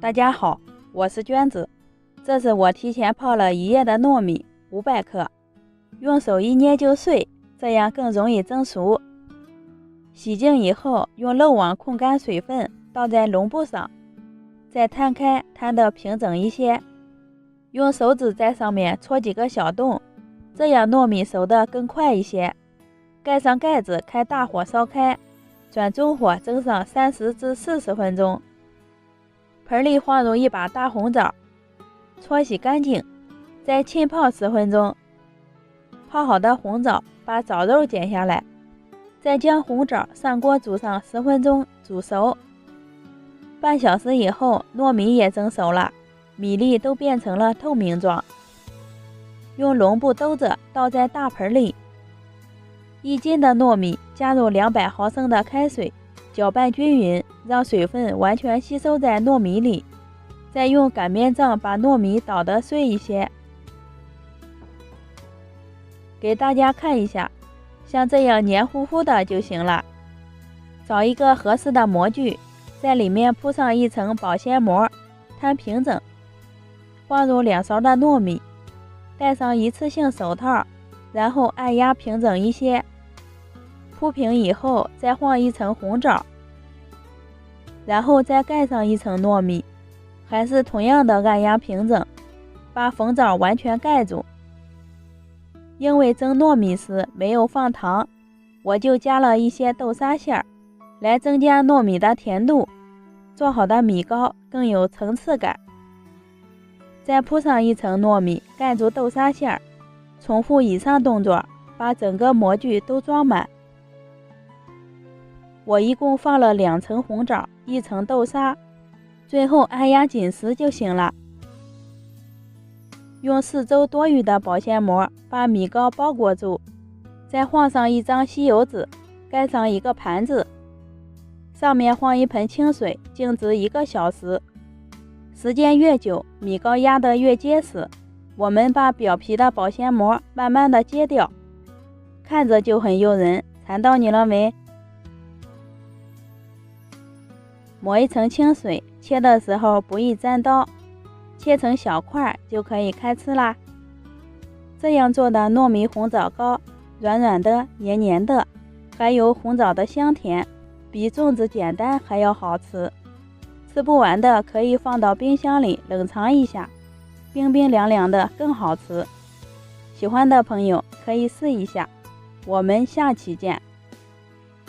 大家好，我是娟子。这是我提前泡了1夜的糯米500克，用手一捏就碎，这样更容易蒸熟。洗净以后，用漏网控干水分，倒在笼布上，再摊开，摊得平整一些。用手指在上面戳几个小洞，这样糯米熟得更快一些。盖上盖子，开大火烧开，转中火蒸上30至40分钟。盆里放入一把大红枣，搓洗干净，再浸泡10分钟。泡好的红枣，把枣肉剪下来，再将红枣上锅煮上10分钟，煮熟。半小时以后，糯米也蒸熟了，米粒都变成了透明状。用笼布兜着，倒在大盆里。1斤的糯米加入200毫升的开水，搅拌均匀，让水分完全吸收在糯米里。再用擀面杖把糯米捣得碎一些。给大家看一下，像这样黏糊糊的就行了。找一个合适的模具，在里面铺上一层保鲜膜，摊平整。放入2勺的糯米，戴上一次性手套，然后按压平整一些。铺平以后，再放一层红枣，然后再盖上一层糯米，还是同样的按压平整，把红枣完全盖住。因为蒸糯米时没有放糖，我就加了一些豆沙馅儿，来增加糯米的甜度，做好的米糕更有层次感。再铺上一层糯米，盖住豆沙馅儿，重复以上动作，把整个模具都装满。我一共放了2层红枣，1层豆沙，最后按压紧实就行了。用4周多余的保鲜膜把米糕包裹住，再放上一张吸油纸，盖上一个盘子，上面放一盆清水，静置1个小时。时间越久，米糕压得越结实。我们把表皮的保鲜膜慢慢的揭掉，看着就很诱人，馋到你了没？抹一层清水，切的时候不易沾刀，切成小块就可以开吃啦。这样做的糯米红枣糕，软软的，黏黏的，还有红枣的香甜，比粽子简单还要好吃。吃不完的可以放到冰箱里冷藏一下，冰冰凉凉的更好吃。喜欢的朋友可以试一下。我们下期见。